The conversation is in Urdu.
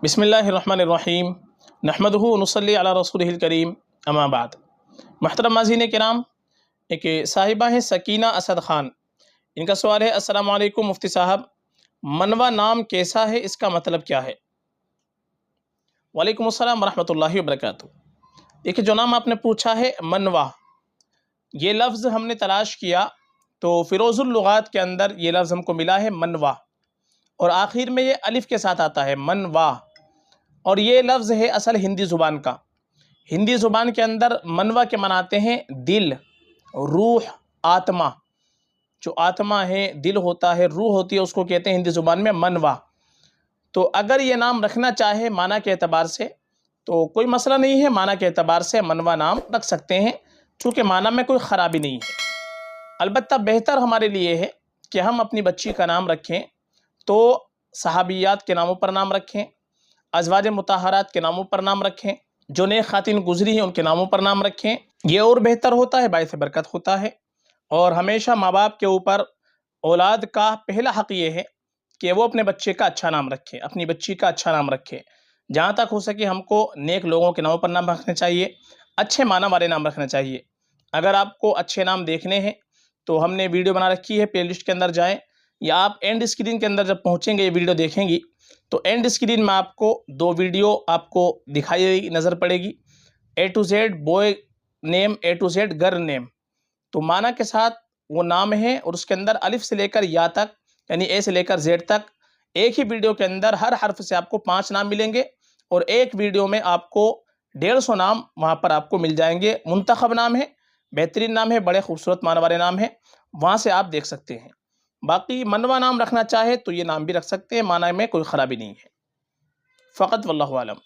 بسم اللہ الرحمن الرحیم نحمدہ ونصلی علی رسولہ الکریم اما بعد۔ محترم ناظرین کرام، ایک صاحبہ ہیں سکینہ اسد خان، ان کا سوال ہے: السلام علیکم مفتی صاحب، منوا نام کیسا ہے، اس کا مطلب کیا ہے؟ وعلیکم السلام ورحمۃ اللہ وبرکاتہ۔ دیکھیں، جو نام آپ نے پوچھا ہے منوا، یہ لفظ ہم نے تلاش کیا تو فیروز اللغات کے اندر یہ لفظ ہم کو ملا ہے منوا، اور آخر میں یہ الف کے ساتھ آتا ہے منوا، اور یہ لفظ ہے اصل ہندی زبان کا۔ ہندی زبان کے اندر منوا کے معنی آتے ہیں دل، روح، آتما۔ جو آتما ہے، دل ہوتا ہے، روح ہوتی ہے، اس کو کہتے ہیں ہندی زبان میں منوا۔ تو اگر یہ نام رکھنا چاہے معنی کے اعتبار سے تو کوئی مسئلہ نہیں ہے، معنی کے اعتبار سے منوا نام رکھ سکتے ہیں، چونکہ معنی میں کوئی خرابی نہیں ہے۔ البتہ بہتر ہمارے لیے ہے کہ ہم اپنی بچی کا نام رکھیں تو صحابیات کے ناموں پر نام رکھیں، ازواج مطہرات کے ناموں پر نام رکھیں، جو نیک خواتین گزری ہیں ان کے ناموں پر نام رکھیں، یہ اور بہتر ہوتا ہے، باعث برکت ہوتا ہے۔ اور ہمیشہ ماں باپ کے اوپر اولاد کا پہلا حق یہ ہے کہ وہ اپنے بچے کا اچھا نام رکھے، اپنی بچی کا اچھا نام رکھے۔ جہاں تک ہو سکے ہم کو نیک لوگوں کے ناموں پر نام رکھنے چاہیے، اچھے معنی والے نام رکھنا چاہیے۔ اگر آپ کو اچھے نام دیکھنے ہیں تو ہم نے ویڈیو بنا رکھی ہے، پلے لسٹ کے اندر جائیں، یا آپ اینڈ اسکرین کے اندر جب پہنچیں گے یہ ویڈیو دیکھیں گی تو اینڈ اسکرین میں آپ کو دو ویڈیو آپ کو دکھائی نظر پڑے گی، A to Z boy name, A to Z girl name. تو معنی کے ساتھ وہ نام ہے، اور اس کے اندر الف سے لے کر یا تک، یعنی اے سے لے کر زیڈ تک، ایک ہی ویڈیو کے اندر ہر حرف سے آپ کو 5 نام ملیں گے، اور ایک ویڈیو میں آپ کو 150 نام وہاں پر آپ کو مل جائیں گے۔ منتخب نام ہے، بہترین نام ہے، بڑے خوبصورت معنی والے نام ہیں، وہاں سے آپ دیکھ سکتے ہیں۔ باقی منوا نام رکھنا چاہے تو یہ نام بھی رکھ سکتے ہیں، معنی میں کوئی خرابی نہیں ہے، فقط واللہ عالم۔